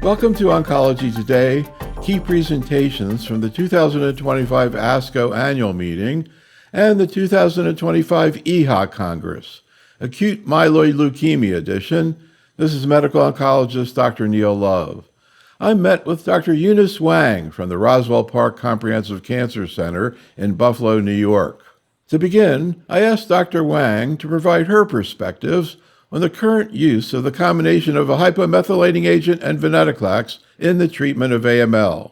Welcome to Oncology Today, key presentations from the 2025 ASCO annual meeting and the 2025 EHA Congress, Acute Myeloid Leukemia edition. This is medical oncologist Dr. Neil Love. I met with Dr. Eunice Wang from the Roswell Park Comprehensive Cancer Center in Buffalo, New York. To begin, I asked Dr. Wang to provide her perspectives on the current use of the combination of a hypomethylating agent and venetoclax in the treatment of AML.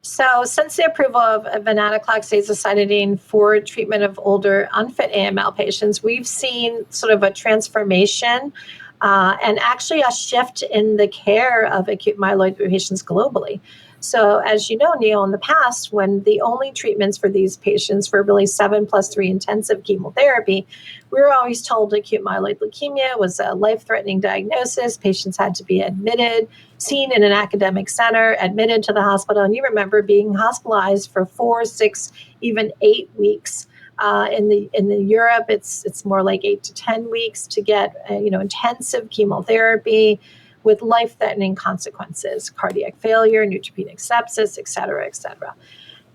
So since the approval of venetoclax azacitidine for treatment of older unfit AML patients, we've seen sort of a transformation and actually a shift in the care of acute myeloid patients globally. So as you know, Neil, in the past, when the only treatments for these patients were really 7+3 intensive chemotherapy, we were always told acute myeloid leukemia was a life-threatening diagnosis. Patients had to be admitted, seen in an academic center, admitted to the hospital. And you remember being hospitalized for 4, 6, even 8 weeks. In the Europe, it's more like 8 to 10 weeks to get intensive chemotherapy with life-threatening consequences, cardiac failure, neutropenic sepsis, et cetera, et cetera.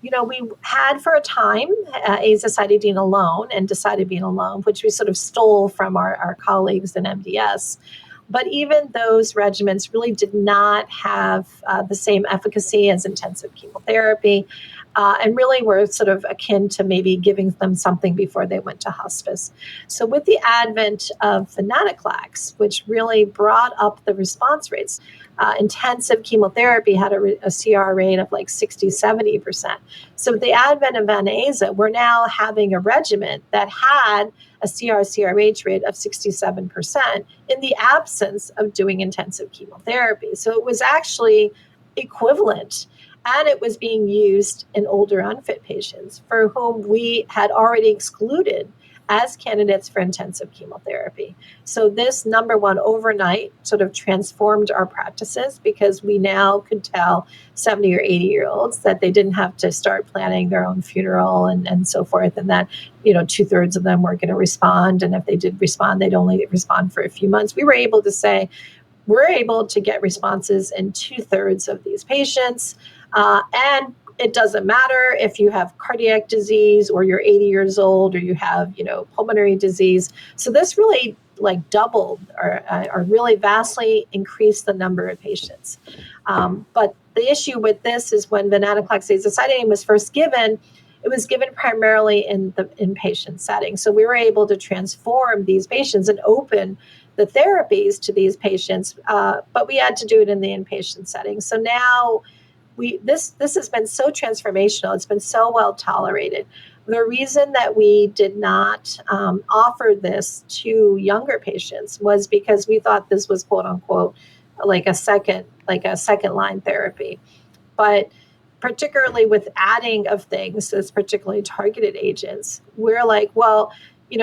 We had for a time azacitidine alone and decitabine alone, which we sort of stole from our colleagues in MDS. But even those regimens really did not have the same efficacy as intensive chemotherapy and really were sort of akin to maybe giving them something before they went to hospice. So with the advent of venetoclax, which really brought up the response rates, intensive chemotherapy had a CR rate of like 60, 70%. So with the advent of Ven-Aza, we're now having a regimen that had a CR/CRh rate of 67% in the absence of doing intensive chemotherapy. So it was actually equivalent, and it was being used in older unfit patients for whom we had already excluded as candidates for intensive chemotherapy. So this, number one, overnight sort of transformed our practices because we now could tell 70 or 80-year-olds that they didn't have to start planning their own funeral and so forth, and that 2/3 of them were going to respond, and if they did respond, they'd only respond for a few months. We were able to say, we're able to get responses in 2/3 of these patients, and it doesn't matter if you have cardiac disease or you're 80 years old or you have, pulmonary disease. So this really doubled or really vastly increased the number of patients. But the issue with this is when venetoclax azacitidine was first given, it was given primarily in the inpatient setting. So we were able to transform these patients and open the therapies to these patients, but we had to do it in the inpatient setting. So now this has been so transformational. It's been so well tolerated. The reason that we did not offer this to younger patients was because we thought this was quote unquote like a second line therapy. But particularly with adding of things, as particularly targeted agents, we're like, well,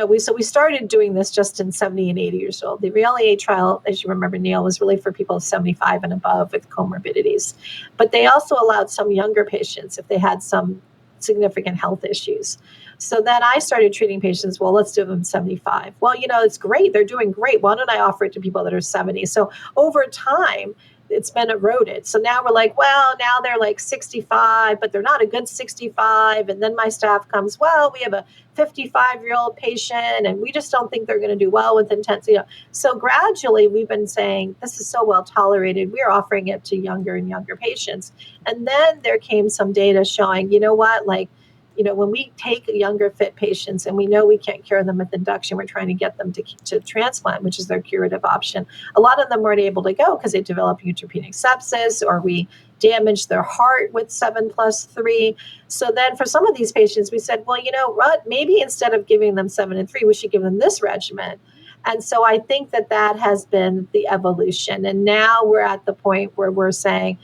we started doing this just in 70 and 80 years old. The REAL-EA trial, as you remember, Neil, was really for people 75 and above with comorbidities. But they also allowed some younger patients if they had some significant health issues. So then I started treating patients, well, let's do them 75. Well, it's great. They're doing great. Why don't I offer it to people that are 70? So over time, it's been eroded. So now we're like, well, now they're like 65, but they're not a good 65. And then my staff comes, well, we have a 55-year-old patient, and we just don't think they're going to do well with intensive. So gradually, we've been saying, this is so well tolerated, we're offering it to younger and younger patients. And then there came some data showing, when we take younger fit patients and we know we can't cure them with induction, we're trying to get them to transplant, which is their curative option. A lot of them weren't able to go because they developed neutropenic sepsis, or we damaged their heart with 7+3. So then for some of these patients, we said, well, what? Maybe instead of giving them 7 and 3, we should give them this regimen. And so I think that has been the evolution. And now we're at the point where we're saying,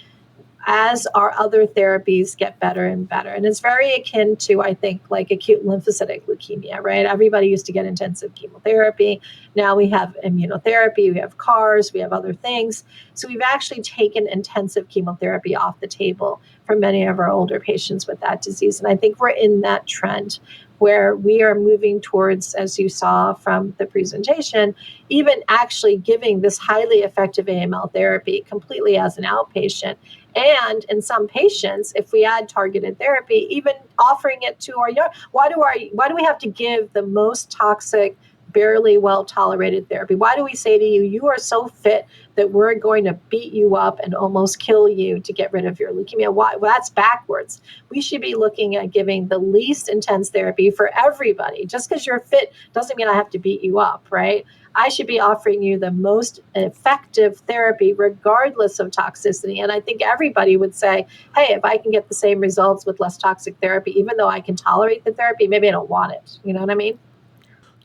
as our other therapies get better and better. And it's very akin to, I think, like acute lymphocytic leukemia, right? Everybody used to get intensive chemotherapy. Now we have immunotherapy, we have CARs, we have other things. So we've actually taken intensive chemotherapy off the table for many of our older patients with that disease. And I think we're in that trend where we are moving towards, as you saw from the presentation, even actually giving this highly effective AML therapy completely as an outpatient. And in some patients, if we add targeted therapy, even offering it to our young, why do we have to give the most toxic, barely well-tolerated therapy? Why do we say to you, you are so fit that we're going to beat you up and almost kill you to get rid of your leukemia? Why? Well, that's backwards. We should be looking at giving the least intense therapy for everybody. Just because you're fit doesn't mean I have to beat you up, right? I should be offering you the most effective therapy regardless of toxicity. And I think everybody would say, hey, if I can get the same results with less toxic therapy, even though I can tolerate the therapy, maybe I don't want it. You know what I mean?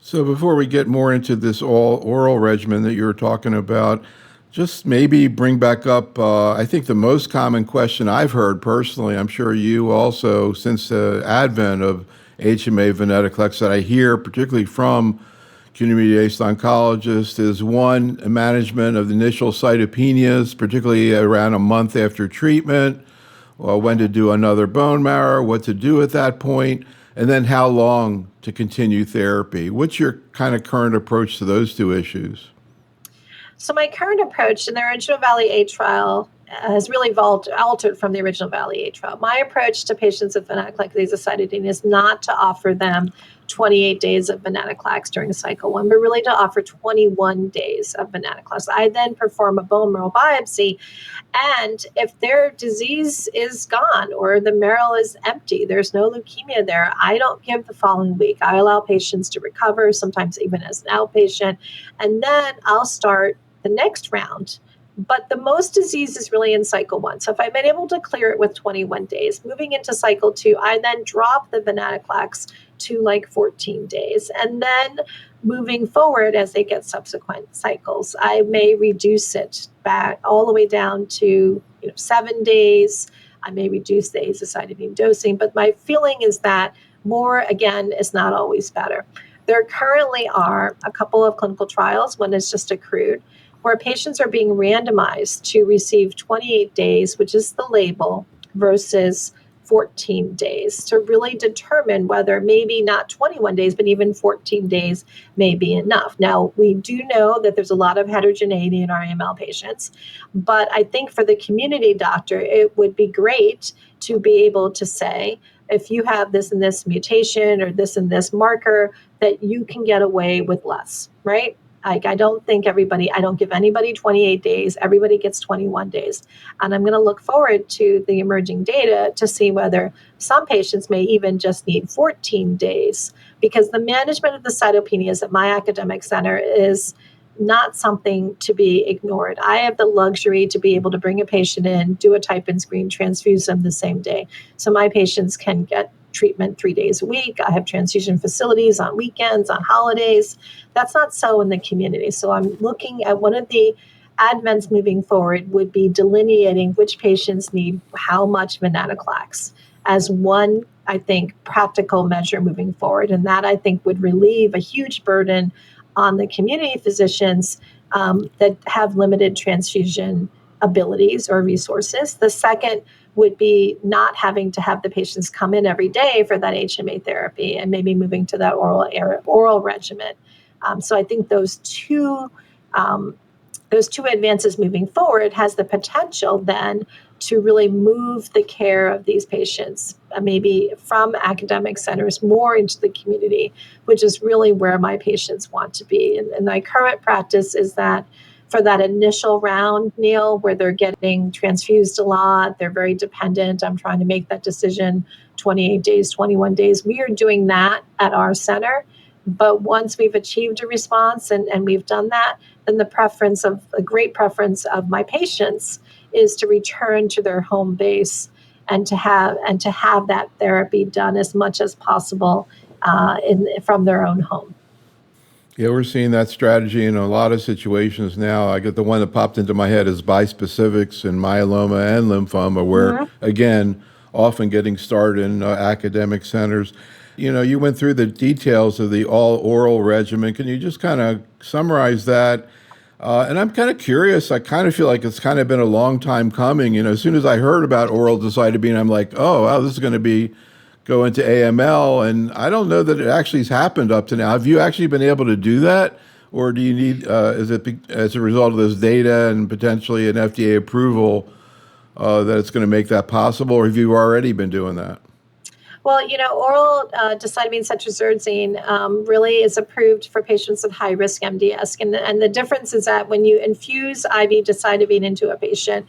So before we get more into this all oral regimen that you were talking about, just maybe bring back up, I think the most common question I've heard personally, I'm sure you also, since the advent of HMA venetoclax, that I hear particularly from community-based oncologists, is one, management of the initial cytopenias, particularly around a month after treatment, when to do another bone marrow, what to do at that point, and then how long to continue therapy. What's your kind of current approach to those two issues? So my current approach in the original Valley A trial has really altered from the original Valley A trial. My approach to patients with venetoclax azacitidine is not to offer them 28 days of venetoclax during cycle 1, but really to offer 21 days of venetoclax. I then perform a bone marrow biopsy, and if their disease is gone or the marrow is empty, there's no leukemia there, I don't give the following week. I allow patients to recover, sometimes even as an outpatient, and then I'll start the next round. But the most disease is really in cycle 1. So if I've been able to clear it with 21 days, moving into cycle 2, I then drop the venetoclax to like 14 days. And then moving forward as they get subsequent cycles, I may reduce it back all the way down to 7 days. I may reduce the azacitidine dosing, but my feeling is that more, again, is not always better. There currently are a couple of clinical trials, one is just accrued, where patients are being randomized to receive 28 days, which is the label, versus 14 days to really determine whether maybe not 21 days, but even 14 days may be enough. Now, we do know that there's a lot of heterogeneity in our AML patients, but I think for the community doctor, it would be great to be able to say, if you have this and this mutation or this and this marker, that you can get away with less, right? Like, I don't give anybody 28 days. Everybody gets 21 days. And I'm going to look forward to the emerging data to see whether some patients may even just need 14 days, because the management of the cytopenias at my academic center is not something to be ignored. I have the luxury to be able to bring a patient in, do a type-in screen, transfuse them the same day. So my patients can get treatment 3 days a week. I have transfusion facilities on weekends, on holidays. That's not so in the community. So I'm looking at one of the advents moving forward would be delineating which patients need how much venetoclax as one, I think, practical measure moving forward. And that, I think, would relieve a huge burden on the community physicians that have limited transfusion abilities or resources. The second would be not having to have the patients come in every day for that HMA therapy and maybe moving to that oral regimen. So I think those two advances moving forward has the potential then to really move the care of these patients, maybe from academic centers more into the community, which is really where my patients want to be. And my current practice is that for that initial round, Neil, where they're getting transfused a lot, they're very dependent. I'm trying to make that decision 28 days, 21 days. We are doing that at our center. But once we've achieved a response and we've done that, then a great preference of my patients is to return to their home base and to have that therapy done as much as possible from their own home. Yeah, we're seeing that strategy in a lot of situations now. I get the one that popped into my head is bispecifics in myeloma and lymphoma, where, again, often getting started in academic centers. You went through the details of the all-oral regimen. Can you just kind of summarize that? And I'm kind of curious. I kind of feel like it's kind of been a long time coming. As soon as I heard about oral decitabine, I'm like, oh, wow, this is going to be go into AML. And I don't know that it actually has happened up to now. Have you actually been able to do that? Or do you need, is it as a result of this data and potentially an FDA approval that it's going to make that possible? Or have you already been doing that? Well, oral decitabine cedazuridine really is approved for patients with high-risk MDS. And the difference is that when you infuse IV decitabine into a patient,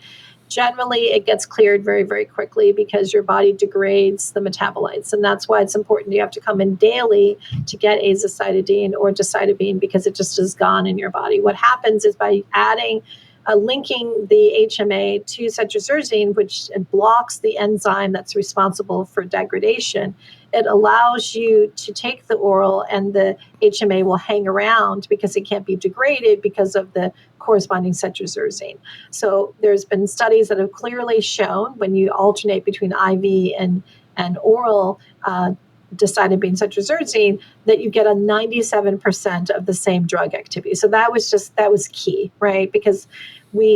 generally it gets cleared very, very quickly because your body degrades the metabolites. And that's why it's important you have to come in daily to get azacitidine or decitabine because it just is gone in your body. What happens is by linking the HMA to cedazuridine, which blocks the enzyme that's responsible for degradation, it allows you to take the oral and the HMA will hang around because it can't be degraded because of the corresponding cedazuridine. So there's been studies that have clearly shown when you alternate between IV and oral decitabine cedazuridine that you get a 97% of the same drug activity. So that was key, right? Because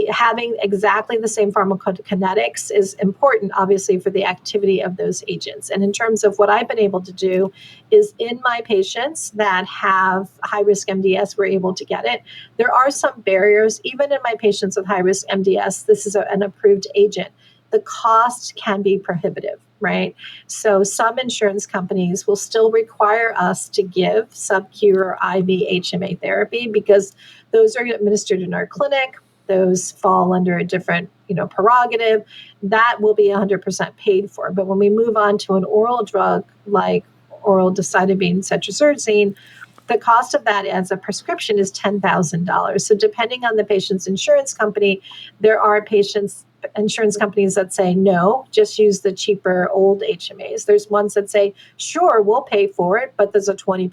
having exactly the same pharmacokinetics is important, obviously, for the activity of those agents. And in terms of what I've been able to do is in my patients that have high-risk MDS, we're able to get it. There are some barriers, even in my patients with high-risk MDS, this is an approved agent. The cost can be prohibitive, right? So some insurance companies will still require us to give sub-Q or IV HMA therapy because those are administered in our clinic. Those fall under a different, prerogative. That will be 100% paid for. But when we move on to an oral drug like oral decitabine cedazuridine, the cost of that as a prescription is $10,000. So depending on the patient's insurance company, there are insurance companies that say, no, just use the cheaper old HMAs. There's ones that say, sure, we'll pay for it, but there's a 20%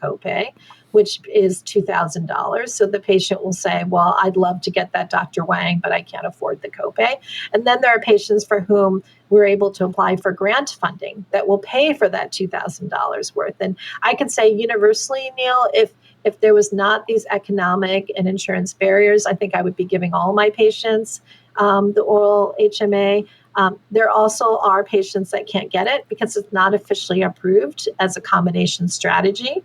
copay, which is $2,000. So the patient will say, well, I'd love to get that Dr. Wang, but I can't afford the copay. And then there are patients for whom we're able to apply for grant funding that will pay for that $2,000 worth. And I can say universally, Neil, if there was not these economic and insurance barriers, I think I would be giving all my patients the oral HMA. There also are patients that can't get it because it's not officially approved as a combination strategy.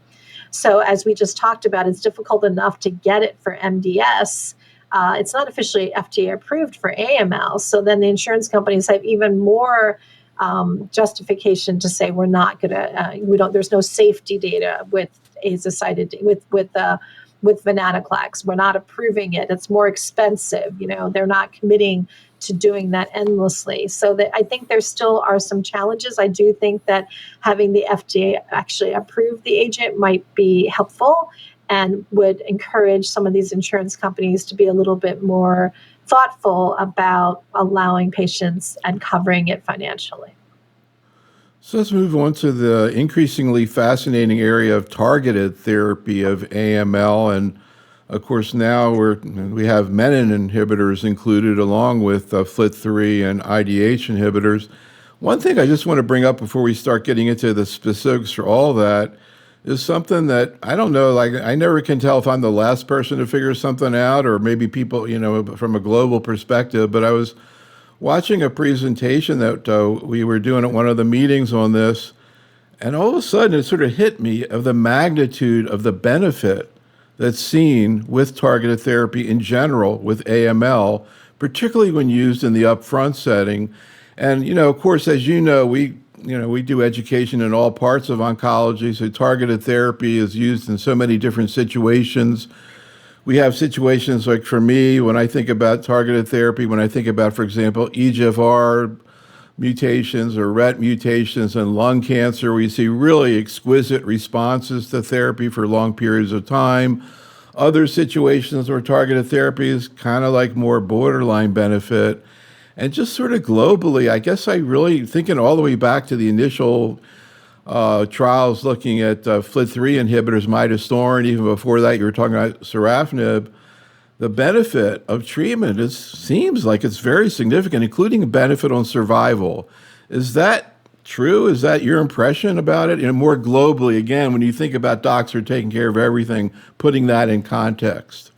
So as we just talked about, it's difficult enough to get it for MDS. It's not officially FDA approved for AML. So then the insurance companies have even more justification to say we're not going to, there's no safety data with azacitidine, with venetoclax. We're not approving it. It's more expensive. They're not committing to doing that endlessly. So I think there still are some challenges. I do think that having the FDA actually approve the agent might be helpful and would encourage some of these insurance companies to be a little bit more thoughtful about allowing patients and covering it financially. So let's move on to the increasingly fascinating area of targeted therapy of AML. And of course, now we have menin inhibitors included along with FLT3 and IDH inhibitors. One thing I just want to bring up before we start getting into the specifics for all that is something that I don't know, like I never can tell if I'm the last person to figure something out or maybe people, from a global perspective, but I was watching a presentation that we were doing at one of the meetings on this, and all of a sudden it sort of hit me of the magnitude of the benefit that's seen with targeted therapy in general with AML, particularly when used in the upfront setting. And, of course, as we do education in all parts of oncology, so targeted therapy is used in so many different situations. We have situations like for me, when I think about targeted therapy, when I think about, for example, EGFR mutations or RET mutations in lung cancer, we see really exquisite responses to therapy for long periods of time. Other situations where targeted therapy is kind of like more borderline benefit. And just sort of globally, I guess I really, thinking all the way back to the initial trials looking at FLT3 inhibitors, midostaurin, even before that you were talking about sorafenib, the benefit of treatment seems like it's very significant, including a benefit on survival. Is that true? Is that your impression about it? More globally, again, when you think about docs who are taking care of everything, putting that in context.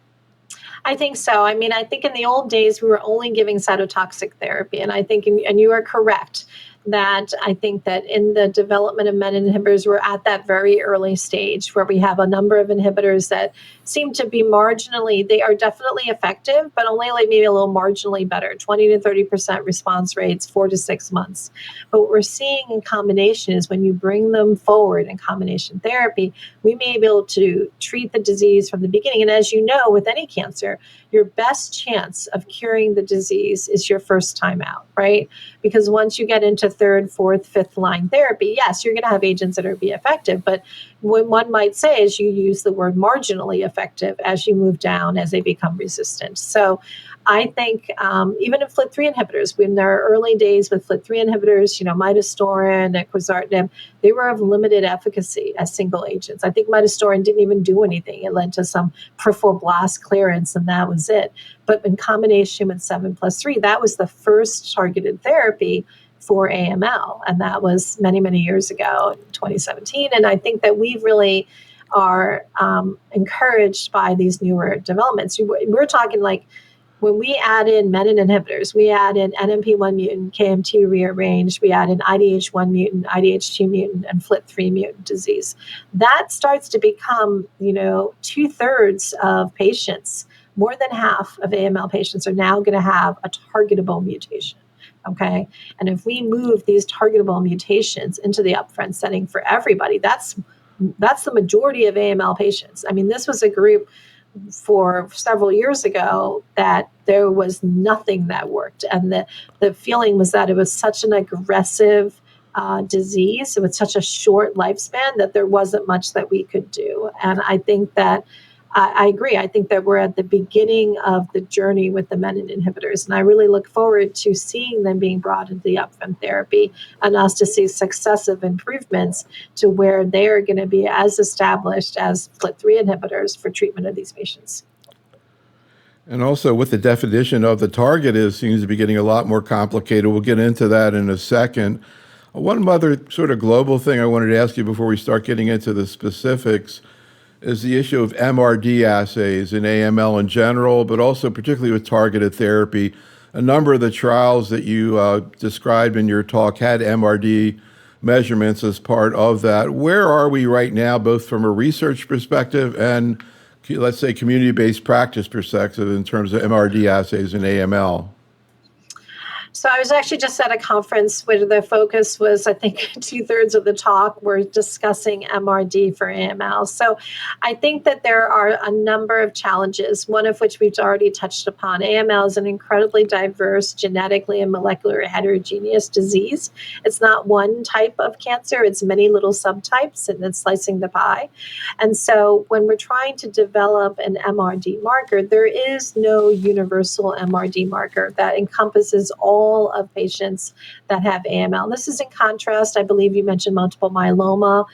I think so. I think in the old days, we were only giving cytotoxic therapy. And I think, and you are correct, that I think that in the development of menin inhibitors, we're at that very early stage where we have a number of inhibitors that seem to be marginally, they are definitely effective, but only like maybe a little marginally better, 20 to 30% response rates, 4 to 6 months. But what we're seeing in combination is when you bring them forward in combination therapy, we may be able to treat the disease from the beginning. And as you know, with any cancer, your best chance of curing the disease is your first time out, right? Because once you get into third, fourth, fifth line therapy, yes, you're going to have agents that are be effective. But what one might say is you use the word marginally effective as you move down, as they become resistant. So I think even in FLT3 inhibitors, when there are early days with FLT3 inhibitors, midostaurin and quizartinib, they were of limited efficacy as single agents. I think midostaurin didn't even do anything. It led to some peripheral blast clearance, and that was it. But in combination with 7+3, that was the first targeted therapy for AML, and that was many, many years ago in 2017. And I think that we really are encouraged by these newer developments. We're talking like, when we add in menin inhibitors, we add in NMP1 mutant, KMT rearranged, we add in IDH1 mutant, IDH2 mutant, and FLT3 mutant disease. That starts to become, 2/3 of patients, more than half of AML patients are now going to have a targetable mutation. Okay. And if we move these targetable mutations into the upfront setting for everybody, that's the majority of AML patients. I mean, this was a group for several years ago that there was nothing that worked. And the feeling was that it was such an aggressive disease. It was such a short lifespan that there wasn't much that we could do. And I think that I agree. I think that we're at the beginning of the journey with the menin inhibitors. And I really look forward to seeing them being brought into the upfront therapy and us to see successive improvements to where they are going to be as established as FLT3 inhibitors for treatment of these patients. And also with the definition of the target seems to be getting a lot more complicated. We'll get into that in a second. One other sort of global thing I wanted to ask you before we start getting into the specifics is the issue of MRD assays in AML in general, but also particularly with targeted therapy. A number of the trials that you described in your talk had MRD measurements as part of that. Where are we right now, both from a research perspective and, let's say, community-based practice perspective in terms of MRD assays in AML? So I was actually just at a conference where the focus was, I think 2/3 of the talk were discussing MRD for AML. So I think that there are a number of challenges, one of which we've already touched upon. AML is an incredibly diverse, genetically and molecular heterogeneous disease. It's not one type of cancer, it's many little subtypes, and it's slicing the pie. And so when we're trying to develop an MRD marker, there is no universal MRD marker that encompasses all of patients that have AML. This is in contrast, I believe you mentioned multiple myeloma,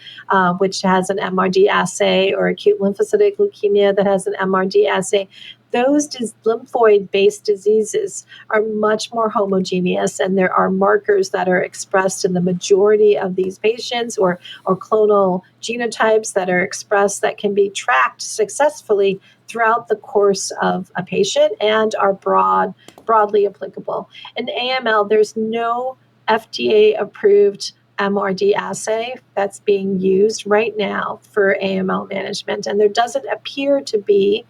which has an MRD assay, or acute lymphocytic leukemia that has an MRD assay. Those lymphoid-based diseases are much more homogeneous, and there are markers that are expressed in the majority of these patients, or clonal genotypes that are expressed that can be tracked successfully throughout the course of a patient and are broadly applicable. In AML, there's no FDA-approved MRD assay that's being used right now for AML management, and there doesn't appear to be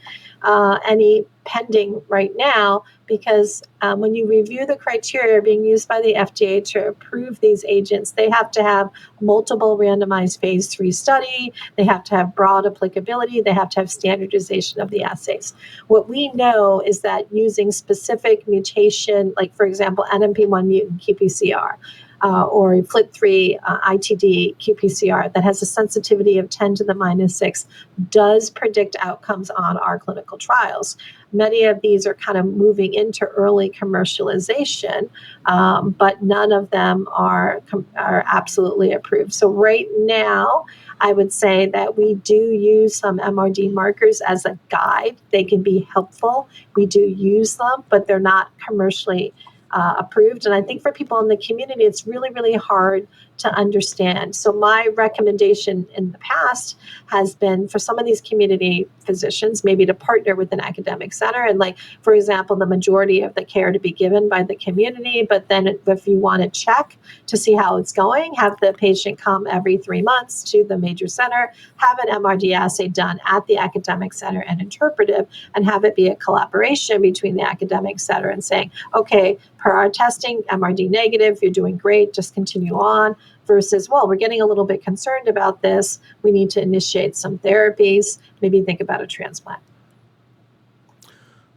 any pending right now, because when you review the criteria being used by the FDA to approve these agents, they have to have multiple randomized phase 3 study, they have to have broad applicability, they have to have standardization of the assays. What we know is that using specific mutation, like for example, NMP1 mutant qPCR, or FLT3 ITD qPCR that has a sensitivity of 10 to the minus 6 does predict outcomes on our clinical trials. Many of these are kind of moving into early commercialization, but none of them are absolutely approved. So right now, I would say that we do use some MRD markers as a guide. They can be helpful. We do use them, but they're not commercially approved. And I think for people in the community, it's really, really hard to understand. So my recommendation in the past has been for some of these community physicians maybe to partner with an academic center and, like, for example, the majority of the care to be given by the community, but then if you want to check to see how it's going, have the patient come every 3 months to the major center, have an MRD assay done at the academic center and interpretive, and have it be a collaboration between the academic center and saying, okay, per our testing, MRD negative, you're doing great, just continue on, versus, well, we're getting a little bit concerned about this, we need to initiate some therapies, maybe think about a transplant.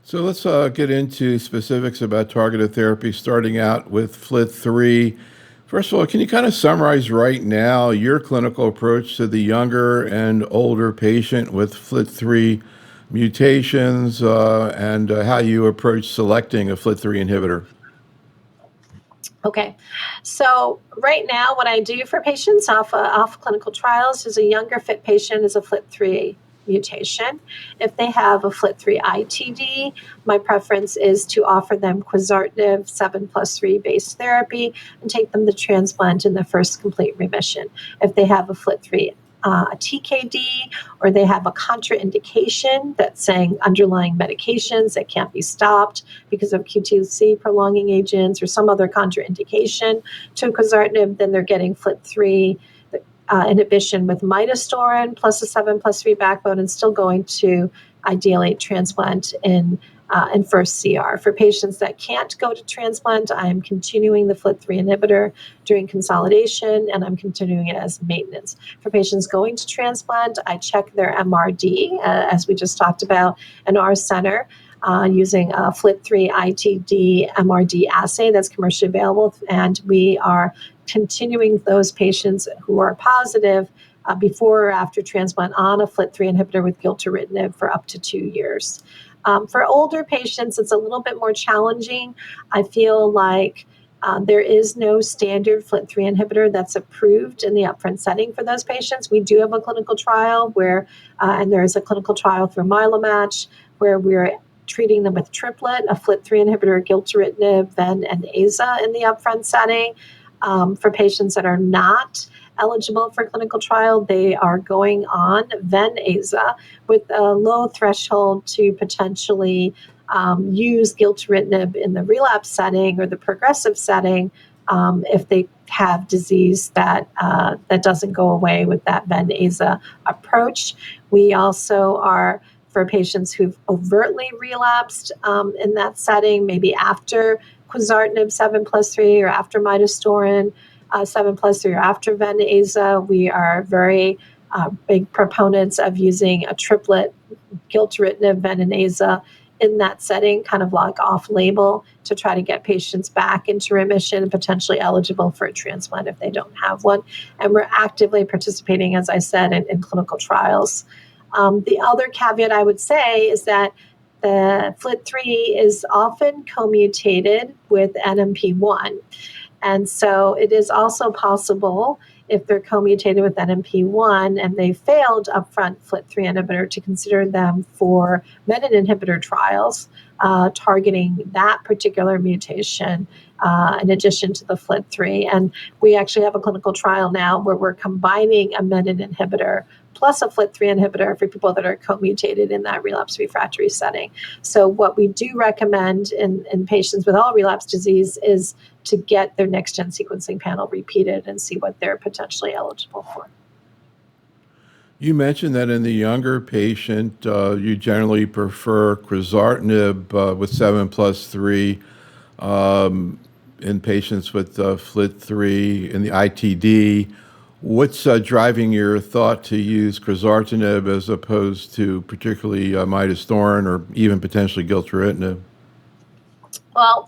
So let's get into specifics about targeted therapy, starting out with FLT3. First of all, can you kind of summarize right now your clinical approach to the younger and older patient with FLT3 mutations and how you approach selecting a FLT3 inhibitor? Okay, so right now what I do for patients off clinical trials is a younger fit patient is a FLT3 mutation. If they have a FLT3 ITD, my preference is to offer them quizartinib 7+3 base therapy and take them to transplant in the first complete remission. If they have a FLT3 TKD, or they have a contraindication that's saying underlying medications that can't be stopped because of QTc prolonging agents or some other contraindication to quizartinib, then they're getting FLT3 inhibition with midostaurin plus a 7+3 backbone and still going to ideally transplant in first CR. For patients that can't go to transplant, I am continuing the FLT3 inhibitor during consolidation, and I'm continuing it as maintenance. For patients going to transplant, I check their MRD, as we just talked about, in our center, using a FLT3 ITD MRD assay that's commercially available, and we are continuing those patients who are positive before or after transplant on a FLT3 inhibitor with gilteritinib for up to 2 years. For older patients, it's a little bit more challenging. I feel like there is no standard FLT3 inhibitor that's approved in the upfront setting for those patients. We do have a clinical trial where, and there is a clinical trial through MyeloMatch, where we're treating them with triplet, a FLT3 inhibitor, gilteritinib, ven, and aza in the upfront setting. For patients that are not eligible for clinical trial, they are going on ven-aza with a low threshold to potentially use gilteritinib in the relapse setting or the progressive setting if they have disease that doesn't go away with that ven-aza approach. We also are, for patients who've overtly relapsed in that setting, maybe after quizartinib 7+3 or after midostaurin 7+3 or after ven-aza, we are very big proponents of using a triplet, gilteritinib, ven, and aza in that setting, kind of like off-label, to try to get patients back into remission and potentially eligible for a transplant if they don't have one. And we're actively participating, as I said, in clinical trials. The other caveat I would say is that the FLT3 is often co-mutated with NMP1. And so it is also possible, if they're co-mutated with NMP1 and they failed upfront FLT3 inhibitor, to consider them for menin inhibitor trials targeting that particular mutation in addition to the FLT3. And we actually have a clinical trial now where we're combining a menin inhibitor plus a FLT3 inhibitor for people that are co-mutated in that relapse refractory setting. So what we do recommend in patients with all relapse disease is to get their next-gen sequencing panel repeated and see what they're potentially eligible for. You mentioned that in the younger patient, you generally prefer quizartinib with 7+3 in patients with FLT3 in the ITD. What's driving your thought to use quizartinib as opposed to particularly midostaurin or even potentially gilteritinib? Well,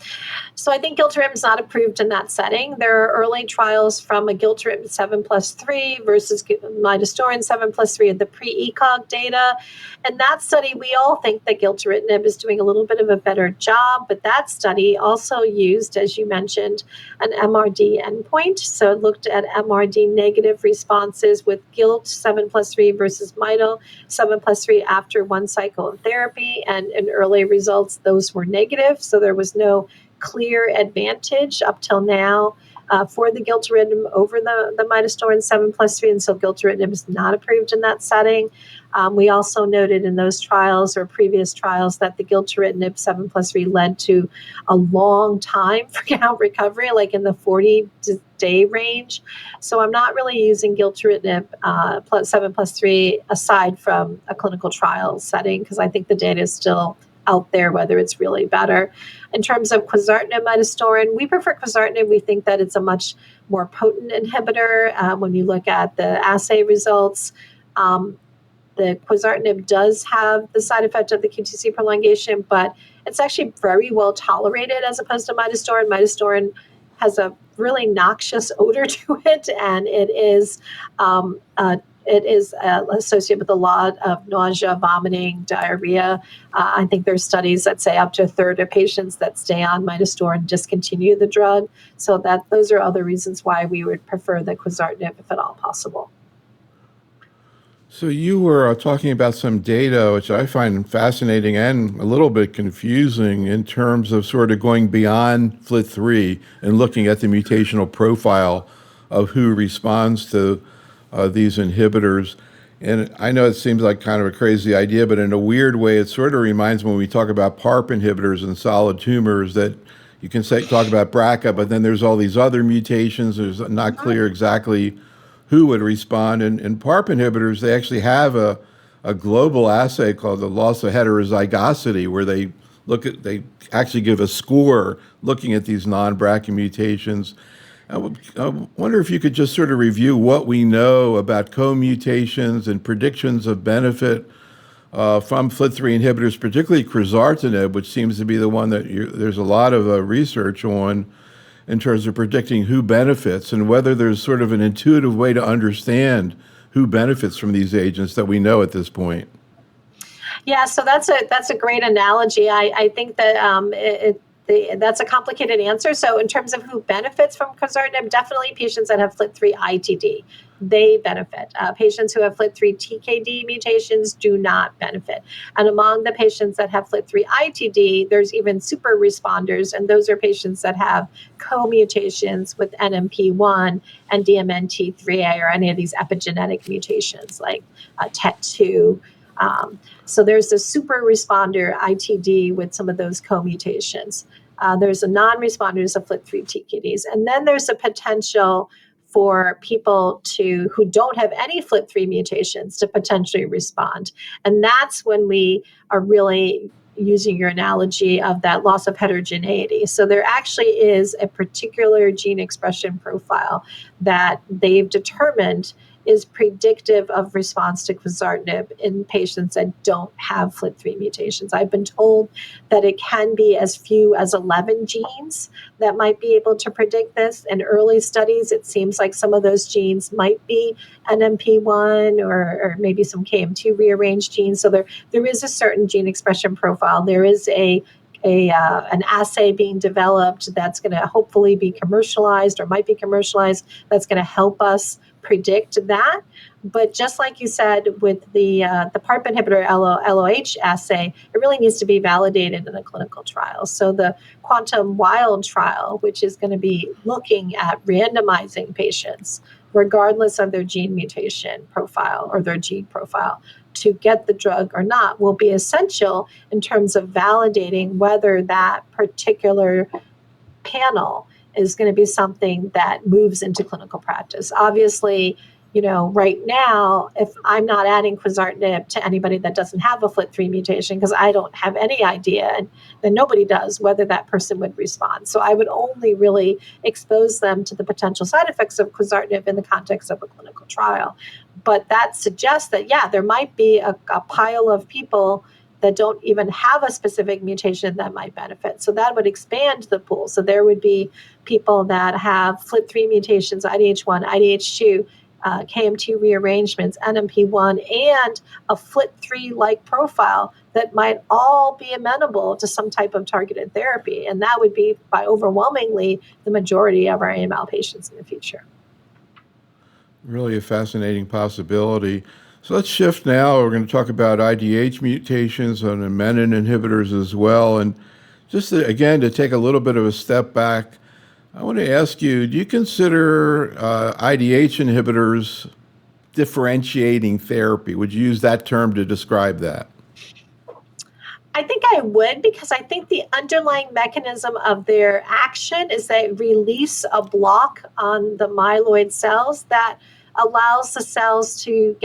so I think gilteritinib is not approved in that setting. There are early trials from a gilteritinib 7+3 versus midostaurin 7+3 of the pre-ECOG data. And that study, we all think that gilteritinib is doing a little bit of a better job, but that study also used, as you mentioned, an MRD endpoint. So it looked at MRD negative responses with gilt 7+3 versus mido 7+3 after one cycle of therapy. And in early results, those were negative. So there was no clear advantage up till now for the gilteritinib over the midostaurin 7+3, and so gilteritinib is not approved in that setting. We also noted in those trials or previous trials that the gilteritinib 7+3 led to a long time for count recovery, like in the 40-day range. So I'm not really using gilteritinib 7+3 aside from a clinical trial setting, because I think the data is still out there whether it's really better. In terms of quizartinib midostaurin, we prefer quizartinib. We think that it's a much more potent inhibitor. When you look at the assay results, the quizartinib does have the side effect of the QTc prolongation, but it's actually very well tolerated as opposed to midostaurin. Midostaurin has a really noxious odor to it, and it is associated with a lot of nausea, vomiting, diarrhea. I think there's studies that say up to a third of patients that stay on midostaurin discontinue the drug. So those are other reasons why we would prefer the quizartinib if at all possible. So you were talking about some data, which I find fascinating and a little bit confusing in terms of sort of going beyond FLT3 and looking at the mutational profile of who responds to these inhibitors. And I know it seems like kind of a crazy idea, but in a weird way, it sort of reminds me when we talk about PARP inhibitors in solid tumors that you can talk about BRCA, but then there's all these other mutations. There's not clear exactly who would respond. And PARP inhibitors, they actually have a global assay called the loss of heterozygosity, where they actually give a score looking at these non-BRCA mutations. I wonder if you could just sort of review what we know about co-mutations and predictions of benefit from FLT3 inhibitors, particularly quizartinib, which seems to be the one that there's a lot of research on in terms of predicting who benefits, and whether there's sort of an intuitive way to understand who benefits from these agents that we know at this point. Yeah, so that's a great analogy. I think that that's a complicated answer. So in terms of who benefits from quizartinib, definitely patients that have FLT3 ITD, they benefit. Patients who have FLT3 TKD mutations do not benefit. And among the patients that have FLT3 ITD, there's even super responders, and those are patients that have co-mutations with NMP1 and DMNT3A or any of these epigenetic mutations like TET2. So there's a super responder ITD with some of those co-mutations. There's a non-responders of FLT3 TKDs. And then there's a potential for people who don't have any FLT3 mutations to potentially respond. And that's when we are really using your analogy of that loss of heterogeneity. So there actually is a particular gene expression profile that they've determined is predictive of response to quizartinib in patients that don't have FLT3 mutations. I've been told that it can be as few as 11 genes that might be able to predict this. In early studies, it seems like some of those genes might be NMP1 or maybe some KM2 rearranged genes. So there is a certain gene expression profile. There is an assay being developed that's going to hopefully be commercialized or might be commercialized that's going to help us predict that. But just like you said with the PARP inhibitor LOH assay, it really needs to be validated in a clinical trial. So the Quantum Wild trial, which is going to be looking at randomizing patients regardless of their gene mutation profile or their gene profile to get the drug or not, will be essential in terms of validating whether that particular panel is going to be something that moves into clinical practice. Obviously, right now, if I'm not adding quizartinib to anybody that doesn't have a FLT3 mutation, because I don't have any idea, and then nobody does, whether that person would respond. So I would only really expose them to the potential side effects of quizartinib in the context of a clinical trial. But that suggests that, yeah, there might be a pile of people that don't even have a specific mutation that might benefit. So that would expand the pool. So there would be people that have FLT3 mutations, IDH1, IDH2, KM2 rearrangements, NMP1, and a FLT3-like profile that might all be amenable to some type of targeted therapy. And that would be by overwhelmingly the majority of our AML patients in the future. Really a fascinating possibility. So let's shift now. We're going to talk about IDH mutations and the menin inhibitors as well. And just again, to take a little bit of a step back, I want to ask you, do you consider IDH inhibitors differentiating therapy? Would you use that term to describe that? I think I would, because I think the underlying mechanism of their action is they release a block on the myeloid cells that allows the cells who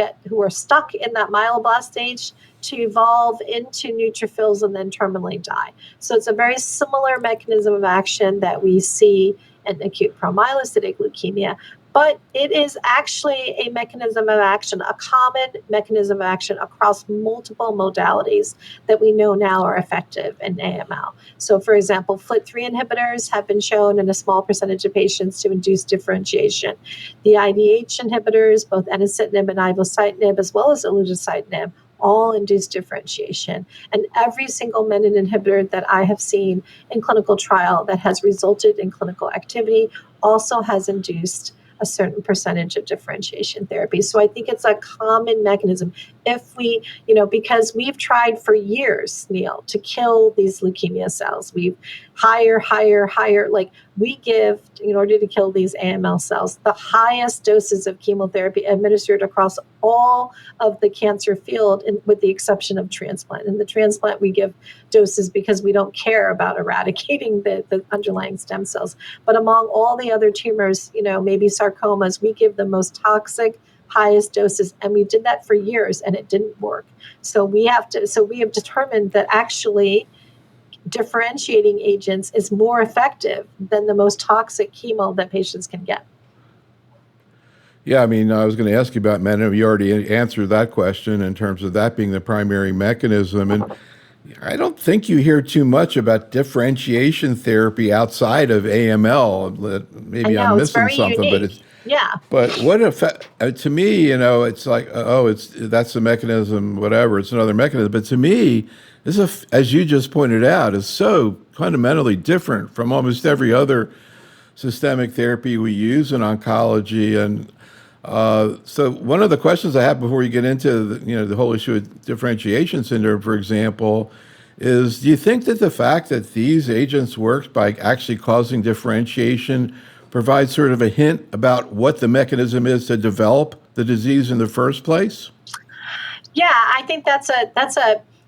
are stuck in that myeloblast stage to evolve into neutrophils and then terminally die. So it's a very similar mechanism of action that we see in acute promyelocytic leukemia. But it is actually a mechanism of action, a common mechanism of action across multiple modalities that we know now are effective in AML. So, for example, FLT3 inhibitors have been shown in a small percentage of patients to induce differentiation. The IDH inhibitors, both enasidenib and ivosidenib, as well as olutasidenib, all induce differentiation. And every single menin inhibitor that I have seen in clinical trial that has resulted in clinical activity also has induced a certain percentage of differentiation therapy. So I think it's a common mechanism. If we, because we've tried for years, Neil, to kill these leukemia cells. We've higher, like we give, in order to kill these AML cells, the highest doses of chemotherapy administered across all of the cancer field, with the exception of transplant. In the transplant, we give doses because we don't care about eradicating the underlying stem cells. But among all the other tumors, maybe sarcomas, we give the most toxic, highest doses, and we did that for years and it didn't work. So we have determined that actually differentiating agents is more effective than the most toxic chemo that patients can get. Yeah, I mean, I was going to ask you about menin. You already answered that question in terms of that being the primary mechanism. And I don't think you hear too much about differentiation therapy outside of AML. Maybe I'm It's missing very something, unique. but what effect? To me, it's like, that's the mechanism, whatever. It's another mechanism. But to me, as you just pointed out, is so fundamentally different from almost every other systemic therapy we use in oncology. And so one of the questions I have before we get into the whole issue of differentiation syndrome, for example, is do you think that the fact that these agents work by actually causing differentiation provides sort of a hint about what the mechanism is to develop the disease in the first place? Yeah, I think that's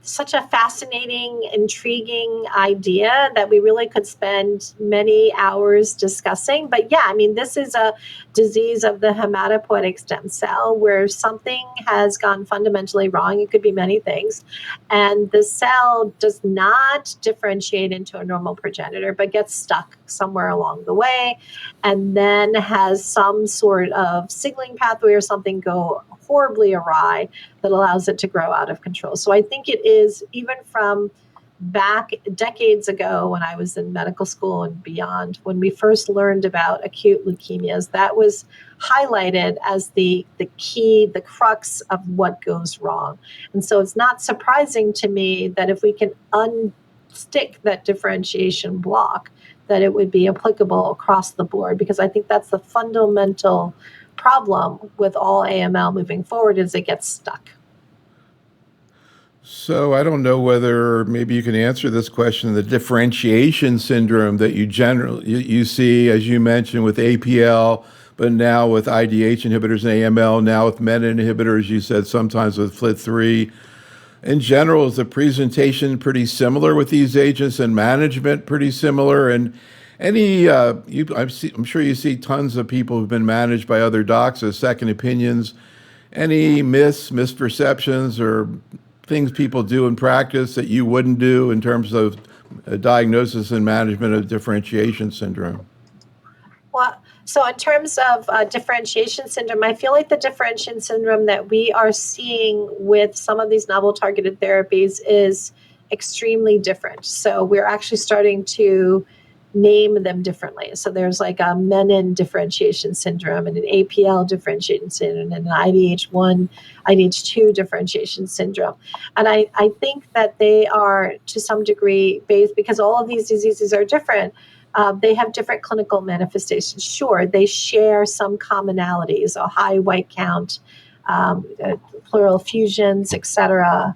such a fascinating, intriguing idea that we really could spend many hours discussing. But yeah, I mean, this is a disease of the hematopoietic stem cell where something has gone fundamentally wrong. It could be many things. And the cell does not differentiate into a normal progenitor, but gets stuck somewhere along the way and then has some sort of signaling pathway or something go horribly awry that allows it to grow out of control. So I think it is, even from back decades ago when I was in medical school and beyond, when we first learned about acute leukemias, that was highlighted as the key, the crux of what goes wrong. And so it's not surprising to me that if we can unstick that differentiation block, that it would be applicable across the board, because I think that's the fundamental problem with all AML moving forward, is it gets stuck. So I don't know whether maybe you can answer this question, the differentiation syndrome that you see, as you mentioned, with APL, but now with IDH inhibitors and AML, now with menin inhibitors, you said sometimes with FLT3. In general, is the presentation pretty similar with these agents and management pretty similar? And I'm sure you see tons of people who've been managed by other docs as second opinions. Any misperceptions, or things people do in practice that you wouldn't do in terms of diagnosis and management of differentiation syndrome? Well, so in terms of differentiation syndrome, I feel like the differentiation syndrome that we are seeing with some of these novel targeted therapies is extremely different. So we're actually starting to name them differently. So there's like a menin differentiation syndrome and an APL differentiation syndrome and an IDH1, IDH2 differentiation syndrome. And I think that they are to some degree based, because all of these diseases are different. They have different clinical manifestations. Sure, they share some commonalities, a high white count, pleural effusions, etc.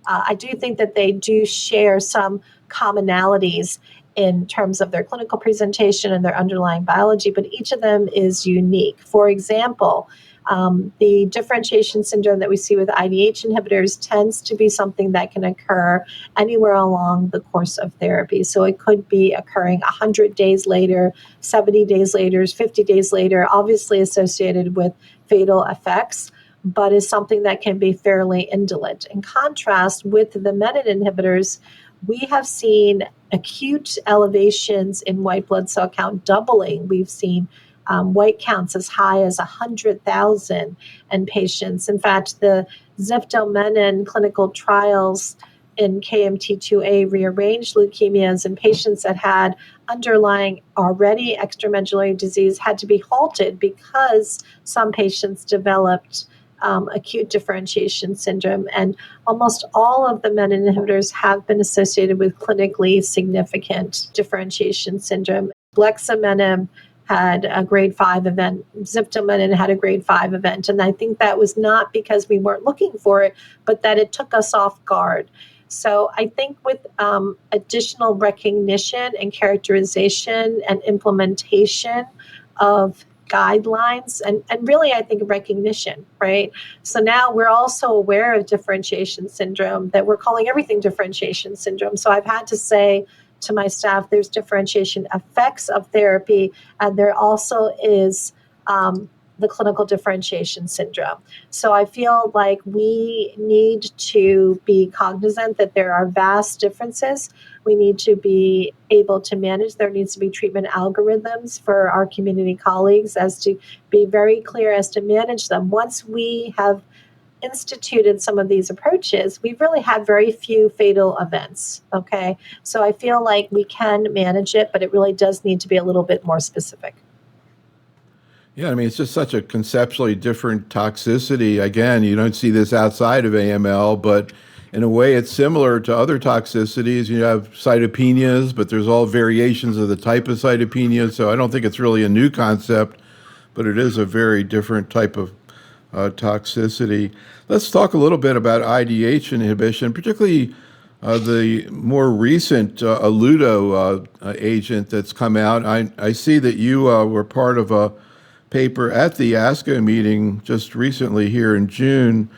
I do think that they do share some commonalities in terms of their clinical presentation and their underlying biology, but each of them is unique. For example, the differentiation syndrome that we see with IDH inhibitors tends to be something that can occur anywhere along the course of therapy. So it could be occurring 100 days later, 70 days later, 50 days later, obviously associated with fatal effects, but is something that can be fairly indolent. In contrast, with the menin inhibitors, we have seen acute elevations in white blood cell count doubling. We've seen white counts as high as 100,000 in patients. In fact, the ziftomenib clinical trials in KMT2A rearranged leukemias in patients that had underlying already extramedullary disease had to be halted because some patients developed acute differentiation syndrome. And almost all of the menin inhibitors have been associated with clinically significant differentiation syndrome. Blexamenib had a grade 5 event, ziftomenib had a grade 5 event. And I think that was not because we weren't looking for it, but that it took us off guard. So I think with additional recognition and characterization and implementation of guidelines and really, I think, recognition, right? So now we're also aware of differentiation syndrome, that we're calling everything differentiation syndrome. So I've had to say to my staff, there's differentiation effects of therapy, and there also is the clinical differentiation syndrome. So I feel like we need to be cognizant that there are vast differences. We need to be able to manage. There needs to be treatment algorithms for our community colleagues as to be very clear as to manage them. Once we have instituted some of these approaches, we've really had very few fatal events, okay? So I feel like we can manage it, but it really does need to be a little bit more specific. Yeah, I mean, it's just such a conceptually different toxicity. Again, you don't see this outside of AML, but in a way it's similar to other toxicities. You have cytopenias, but there's all variations of the type of cytopenia. So I don't think it's really a new concept, but it is a very different type of toxicity. Let's talk a little bit about IDH inhibition, particularly the more recent Oluto agent that's come out. I see that you were part of a paper at the ASCO meeting just recently here in June.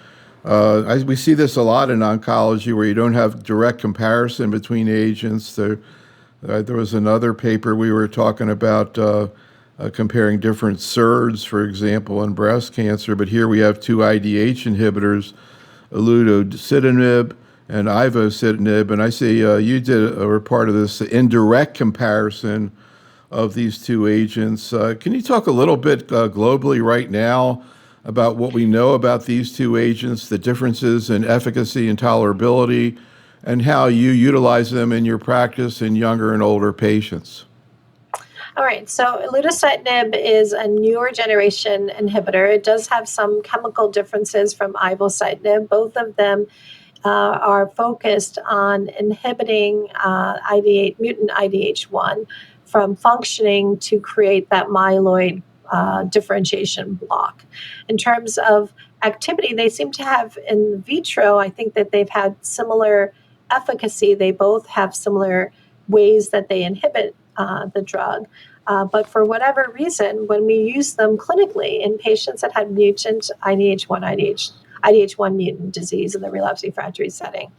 We see this a lot in oncology where you don't have direct comparison between agents. There was another paper we were talking about comparing different SERDs, for example, in breast cancer, but here we have two IDH inhibitors, olutasidenib and ivosidenib, and I see you were part of this indirect comparison of these two agents. Can you talk a little bit globally right now about what we know about these two agents, the differences in efficacy and tolerability, and how you utilize them in your practice in younger and older patients? All right, so olutasidenib is a newer generation inhibitor. It does have some chemical differences from ivosidenib. Both of them are focused on inhibiting mutant IDH1 from functioning to create that myeloid differentiation block. In terms of activity, they seem to have in vitro, I think that they've had similar efficacy. They both have similar ways that they inhibit the drug. But for whatever reason, when we use them clinically in patients that had mutant IDH1 mutant disease in the relapse refractory setting,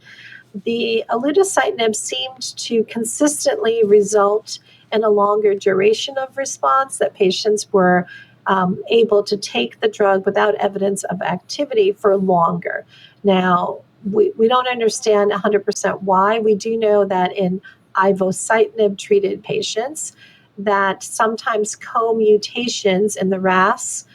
the olutasidenib seemed to consistently result in a longer duration of response, that patients were able to take the drug without evidence of activity for longer. Now, we don't understand 100% why. We do know that in ivosidenib treated patients, that sometimes co-mutations in the RAS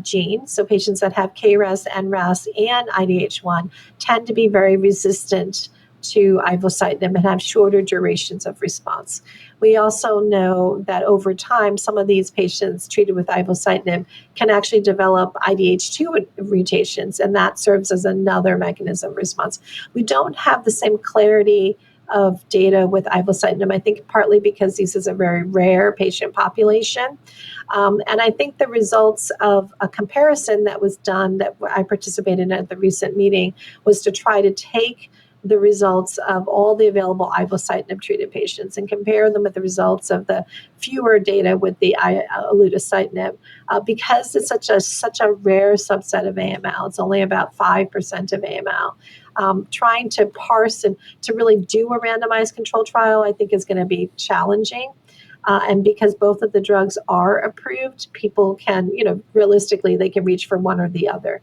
gene, so patients that have KRAS, NRAS, and IDH1 tend to be very resistant to ivosidenib and have shorter durations of response. We also know that over time, some of these patients treated with ivosidenib can actually develop IDH2 mutations, and that serves as another mechanism of response. We don't have the same clarity of data with ivosidenib, I think partly because this is a very rare patient population. And I think the results of a comparison that was done that I participated in at the recent meeting was to try to take the results of all the available ivosidenib treated patients and compare them with the results of the fewer data with the olutasidenib, because it's such a rare subset of AML. It's only about 5% of AML. Trying to parse and to really do a randomized control trial, I think, is going to be challenging. And because both of the drugs are approved, people can, realistically, they can reach for one or the other.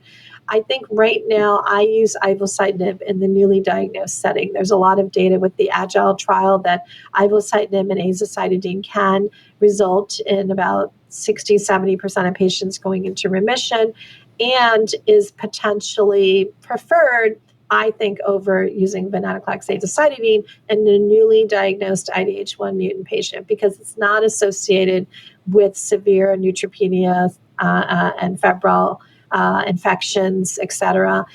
I think right now I use ivosidenib in the newly diagnosed setting. There's a lot of data with the AGILE trial that ivosidenib and azacitidine can result in about 60-70% of patients going into remission, and is potentially preferred, I think, over using venetoclax azacitidine in a newly diagnosed IDH1 mutant patient, because it's not associated with severe neutropenia and febrile infections, et cetera.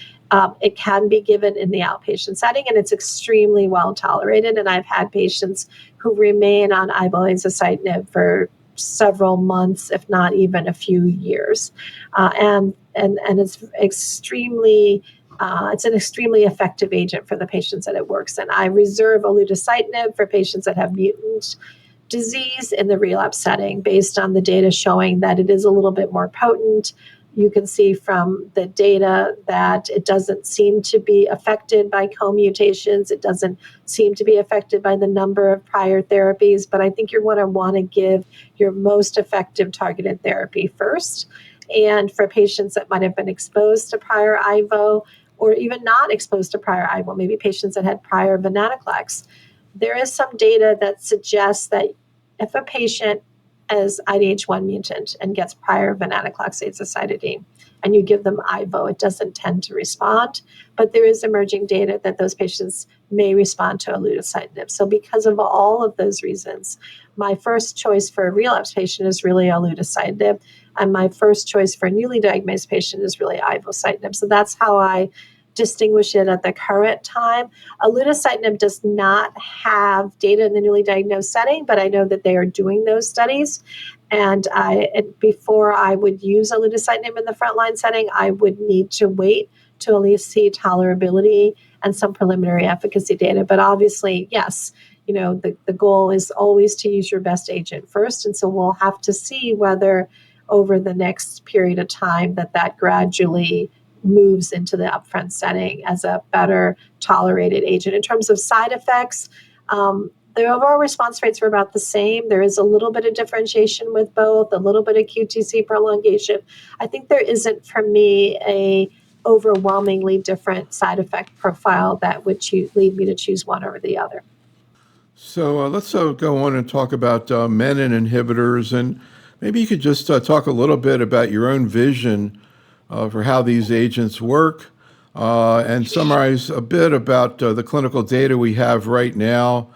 It can be given in the outpatient setting, and it's extremely well tolerated. And I've had patients who remain on ivoazacitidine for several months, if not even a few years, and it's it's an extremely effective agent for the patients that it works in. I reserve olutasidenib for patients that have mutant disease in the relapse setting, based on the data showing that it is a little bit more potent. You can see from the data that it doesn't seem to be affected by co-mutations. It doesn't seem to be affected by the number of prior therapies, but I think you're going to want to give your most effective targeted therapy first. And for patients that might have been exposed to prior IVO, or even not exposed to prior IVO, maybe patients that had prior venetoclax, there is some data that suggests that if a patient is IDH1 mutant and gets prior venetoclax azacitidine and you give them IVO, it doesn't tend to respond. But there is emerging data that those patients may respond to olutasidenib. So because of all of those reasons, my first choice for a relapse patient is really olutasidenib, and my first choice for a newly diagnosed patient is really ivosidenib. So that's how I distinguish it at the current time. Olutasidenib does not have data in the newly diagnosed setting, but I know that they are doing those studies. And before I would use olutasidenib in the frontline setting, I would need to wait to at least see tolerability and some preliminary efficacy data. But obviously, yes, the goal is always to use your best agent first. And so we'll have to see whether over the next period of time that gradually moves into the upfront setting as a better tolerated agent. In terms of side effects, the overall response rates were about the same. There is a little bit of differentiation with both, a little bit of QTc prolongation. I think there isn't, for me, a overwhelmingly different side effect profile that would lead me to choose one over the other. So let's go on and talk about menin inhibitors, and maybe you could just talk a little bit about your own vision for how these agents work, and summarize a bit about the clinical data we have right now,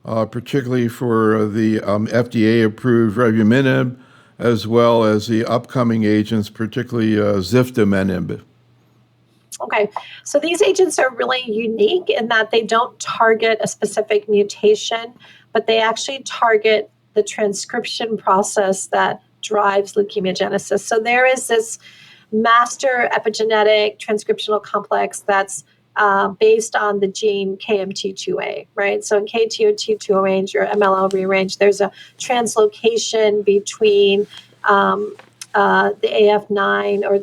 particularly for the FDA-approved regimen, as well as the upcoming agents, particularly ziftomenib. Okay, so these agents are really unique in that they don't target a specific mutation, but they actually target the transcription process that drives leukemiogenesis. So there is this master epigenetic transcriptional complex that's based on the gene KMT2A, right? So in KMT2A, your MLL rearranged, there's a translocation between the AF9, or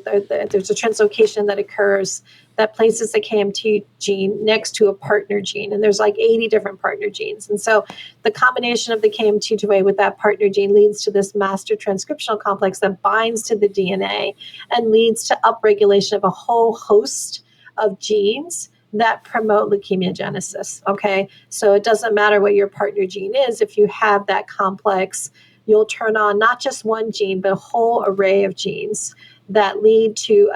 there's a translocation that occurs that places the KMT gene next to a partner gene. And there's like 80 different partner genes. And so the combination of the KMT2A with that partner gene leads to this master transcriptional complex that binds to the DNA and leads to upregulation of a whole host of genes that promote leukemiogenesis, okay? So it doesn't matter what your partner gene is. If you have that complex, you'll turn on not just one gene, but a whole array of genes that lead to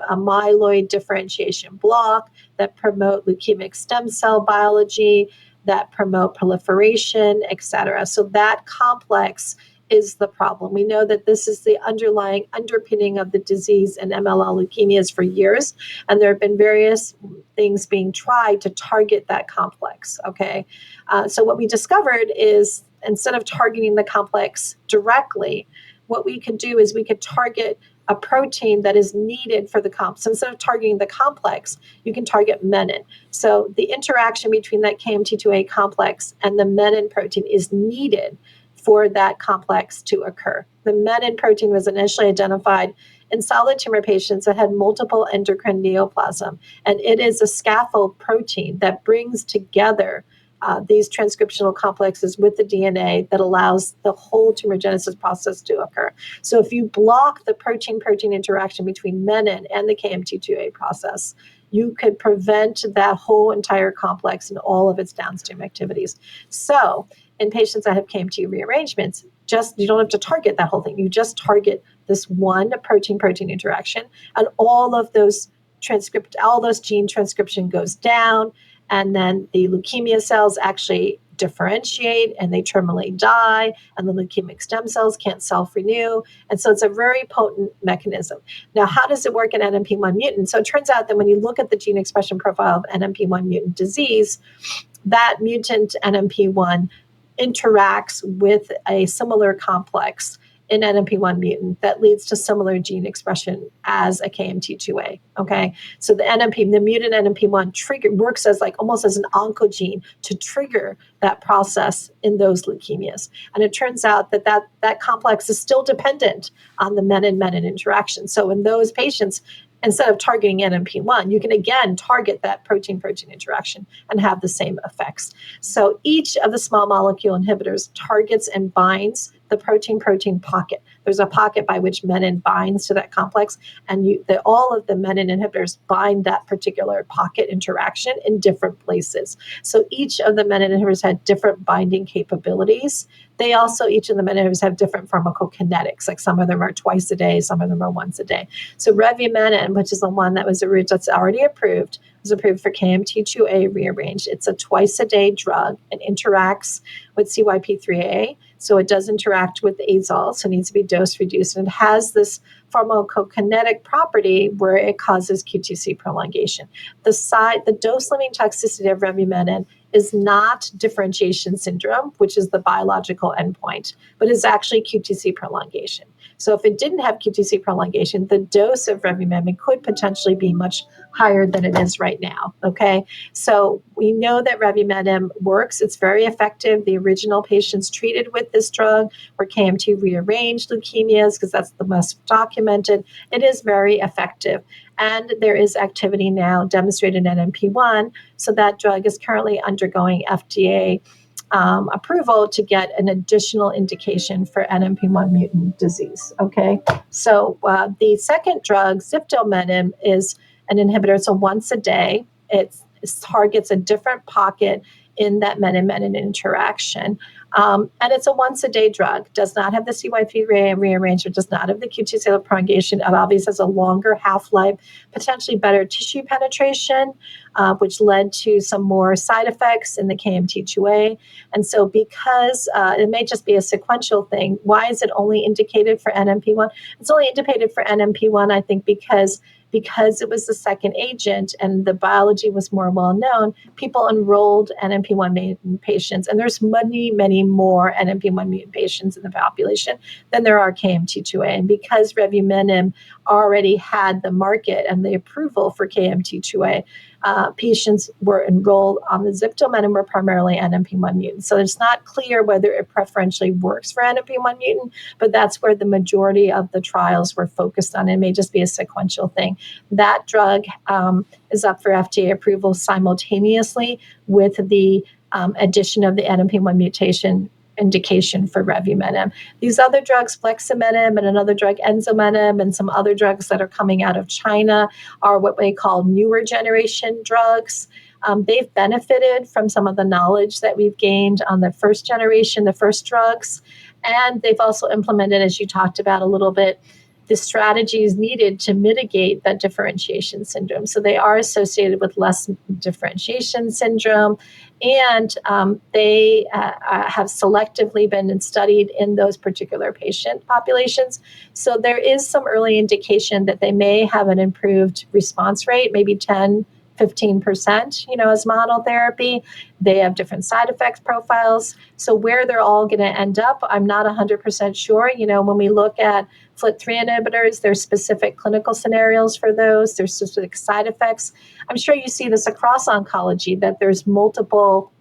a myeloid differentiation block, that promote leukemic stem cell biology, that promote proliferation, et cetera. So that complex is the problem. We know that this is the underlying underpinning of the disease in MLL leukemias for years, and there have been various things being tried to target that complex, okay? So what we discovered is, instead of targeting the complex directly, what we could do is we could target a protein that is needed for the complex. So instead of targeting the complex, you can target menin. So the interaction between that KMT2A complex and the menin protein is needed for that complex to occur. The menin protein was initially identified in solid tumor patients that had multiple endocrine neoplasm, and it is a scaffold protein that brings together these transcriptional complexes with the DNA that allows the whole tumorigenesis process to occur. So if you block the protein-protein interaction between menin and the KMT2A process, you could prevent that whole entire complex and all of its downstream activities. So in patients that have KMT rearrangements, you don't have to target that whole thing. You just target this one protein-protein interaction, and all those gene transcription goes down, and then the leukemia cells actually differentiate and they terminally die, and the leukemic stem cells can't self-renew. And so it's a very potent mechanism. Now, how does it work in NPM1 mutant? So it turns out that when you look at the gene expression profile of NPM1 mutant disease, that mutant NPM1 interacts with a similar complex in NPM1 mutant that leads to similar gene expression as a KMT2A. Okay, so the mutant NPM1 works as almost as an oncogene to trigger that process in those leukemias. And it turns out that complex is still dependent on the menin-menin interaction. So in those patients, instead of targeting NPM1, you can again target that protein-protein interaction and have the same effects. So each of the small molecule inhibitors targets and binds the protein-protein pocket. There's a pocket by which menin binds to that complex, and all of the menin inhibitors bind that particular pocket interaction in different places. So each of the menin inhibitors had different binding capabilities. Each of the menin inhibitors have different pharmacokinetics, like some of them are twice a day, some of them are once a day. So revumenib, which is the one that's already approved, was approved for KMT2A rearranged. It's a twice-a-day drug. It interacts with CYP3A, so it does interact with azole, so it needs to be dose reduced. And it has this pharmacokinetic property where it causes QTc prolongation. The dose-limiting toxicity of revumenib is not differentiation syndrome, which is the biological endpoint, but is actually QTc prolongation. So if it didn't have QTc prolongation, the dose of revumenib could potentially be much higher than it is right now, okay? So we know that revumenib works. It's very effective. The original patients treated with this drug were KMT rearranged leukemias because that's the most documented. It is very effective. And there is activity now demonstrated in NPM1. So that drug is currently undergoing FDA approval to get an additional indication for NPM1 mutant disease. Okay, so the second drug, ziftomenib, is an inhibitor. It's a once a day. It targets a different pocket in that menin-menin interaction. And it's a once-a-day drug, does not have the CYP3A rearrangement, does not have the QT cellular prolongation. It obviously has a longer half-life, potentially better tissue penetration, which led to some more side effects in the KMT2A. And so because it may just be a sequential thing, why is it only indicated for NPM1? It's only indicated for NPM1, I think, because it was the second agent and the biology was more well known, people enrolled NPM1 mutant patients, and there's many, many more NPM1 mutant patients in the population than there are KMT2A. And because revumenib already had the market and the approval for KMT2A, patients were enrolled on the ziftomenib were primarily NPM1 mutant. So it's not clear whether it preferentially works for NPM1 mutant, but that's where the majority of the trials were focused on. It may just be a sequential thing. That drug is up for FDA approval simultaneously with the addition of the NPM1 mutation indication for revumenib. These other drugs, fleximenib and another drug, enzomenib, and some other drugs that are coming out of China are what we call newer generation drugs. They've benefited from some of the knowledge that we've gained on the first generation, the first drugs, and they've also implemented, as you talked about a little bit, the strategies needed to mitigate that differentiation syndrome. So they are associated with less differentiation syndrome, and they have selectively been studied in those particular patient populations. So there is some early indication that they may have an improved response rate, maybe 10, 15%, as monotherapy. They have different side effects profiles. So where they're all going to end up, I'm not 100% sure. When we look at FLT3 inhibitors, there's specific clinical scenarios for those. There's specific side effects. I'm sure you see this across oncology, that there's multiple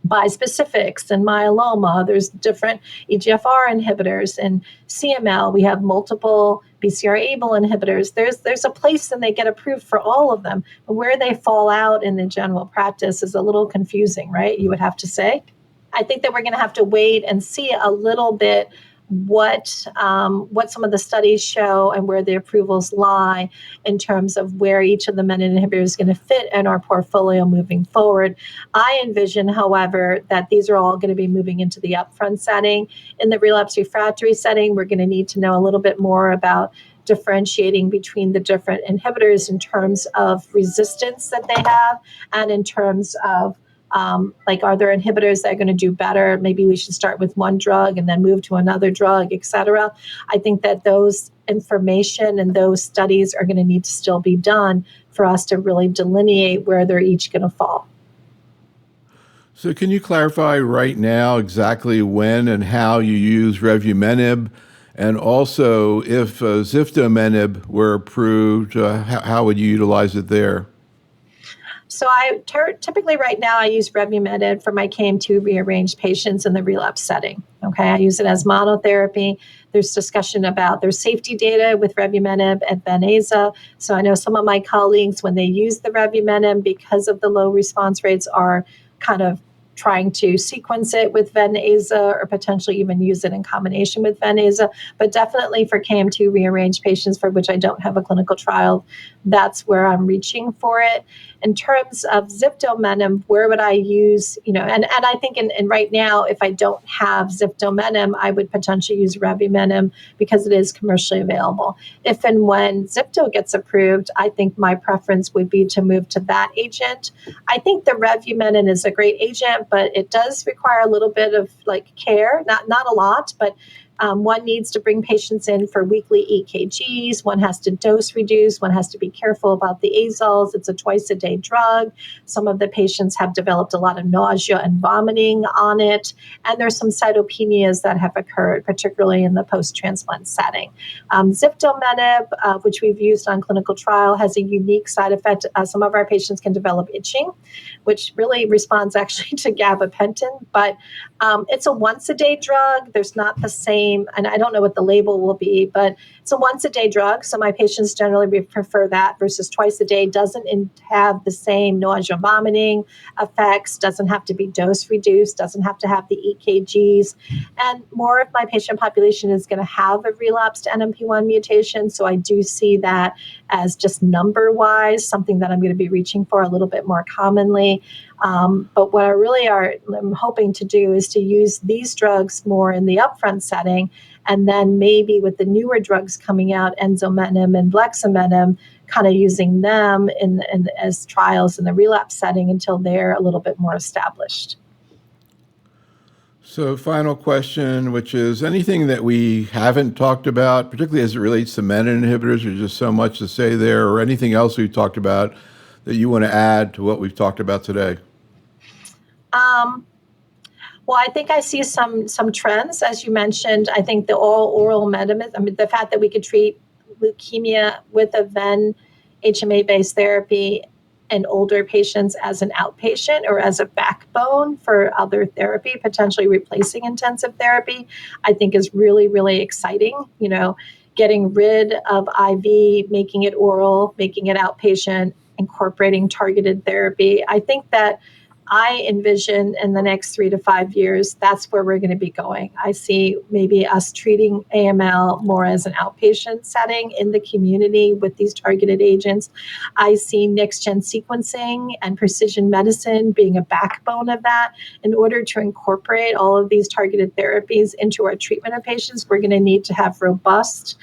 bispecifics and myeloma. There's different EGFR inhibitors, and CML. We have multiple BCR-ABL inhibitors. There's a place and they get approved for all of them. But where they fall out in the general practice is a little confusing, right? You would have to say. I think that we're going to have to wait and see a little bit what some of the studies show and where the approvals lie in terms of where each of the menin inhibitors is going to fit in our portfolio moving forward. I envision, however, that these are all going to be moving into the upfront setting. In the relapse refractory setting, we're going to need to know a little bit more about differentiating between the different inhibitors in terms of resistance that they have and in terms of are there inhibitors that are going to do better? Maybe we should start with one drug and then move to another drug, et cetera. I think that those information and those studies are going to need to still be done for us to really delineate where they're each going to fall. So can you clarify right now exactly when and how you use revumenib? And also, if ziftomenib were approved, how would you utilize it there? So I typically right now I use revumenib for my KM2 rearranged patients in the relapse setting. Okay, I use it as monotherapy. There's discussion about their safety data with revumenib and venetoclax. So I know some of my colleagues, when they use the revumenib, because of the low response rates, are kind of trying to sequence it with venetoclax or potentially even use it in combination with venetoclax. But definitely for KM2 rearranged patients for which I don't have a clinical trial, that's where I'm reaching for it. In terms of ziftomenib, where would I use, and I think in right now, if I don't have ziftomenib, I would potentially use revumenib because it is commercially available. If and when zifto gets approved, I think my preference would be to move to that agent. I think the revumenib is a great agent, but it does require a little bit of care, not a lot, but one needs to bring patients in for weekly EKGs. One has to dose reduce. One has to be careful about the azoles. It's a twice-a-day drug. Some of the patients have developed a lot of nausea and vomiting on it. And there's some cytopenias that have occurred, particularly in the post-transplant setting. Ziftomenib, which we've used on clinical trial, has a unique side effect. Some of our patients can develop itching, which really responds actually to gabapentin. But it's a once-a-day drug. There's not the same, and I don't know what the label will be, but it's a once-a-day drug. So my patients generally prefer that versus twice a day. Doesn't have the same nausea, vomiting effects, doesn't have to be dose reduced, doesn't have to have the EKGs. And more of my patient population is going to have a relapsed NPM1 mutation. So I do see that as just number-wise, something that I'm going to be reaching for a little bit more commonly. But what I'm hoping to do is to use these drugs more in the upfront setting, and then maybe with the newer drugs coming out, enzomenib and bleximenib, kind of using them as trials in the relapse setting until they're a little bit more established. So final question, which is anything that we haven't talked about, particularly as it relates to menin inhibitors, there's just so much to say there, or anything else we've talked about that you want to add to what we've talked about today? Well, I think I see some trends, as you mentioned. I think the oral medicine, the fact that we could treat leukemia with a HMA-based therapy in older patients as an outpatient or as a backbone for other therapy, potentially replacing intensive therapy, I think is really, really exciting. Getting rid of IV, making it oral, making it outpatient, incorporating targeted therapy. I think that I envision in the next 3 to 5 years, that's where we're going to be going. I see maybe us treating AML more as an outpatient setting in the community with these targeted agents. I see next-gen sequencing and precision medicine being a backbone of that. In order to incorporate all of these targeted therapies into our treatment of patients, we're going to need to have robust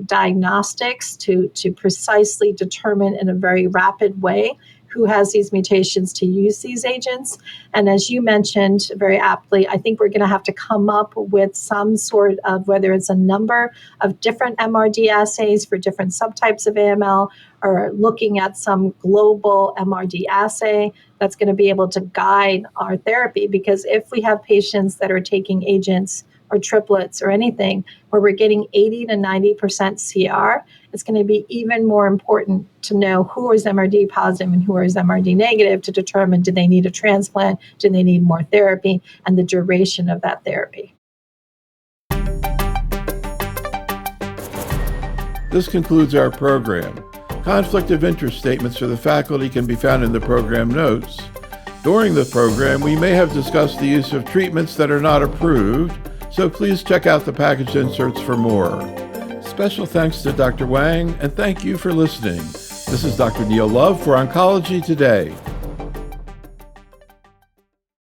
diagnostics to precisely determine in a very rapid way who has these mutations to use these agents. And as you mentioned very aptly, I think we're going to have to come up with some sort of, whether it's a number of different MRD assays for different subtypes of AML, or looking at some global MRD assay that's going to be able to guide our therapy. Because if we have patients that are taking agents or triplets or anything where we're getting 80 to 90% CR, it's going to be even more important to know who is MRD positive and who is MRD negative to determine, do they need a transplant, do they need more therapy, and the duration of that therapy. This concludes our program. Conflict of interest statements for the faculty can be found in the program notes. During the program, we may have discussed the use of treatments that are not approved, so please check out the package inserts for more. Special thanks to Dr. Wang, and thank you for listening. This is Dr. Neil Love for Oncology Today.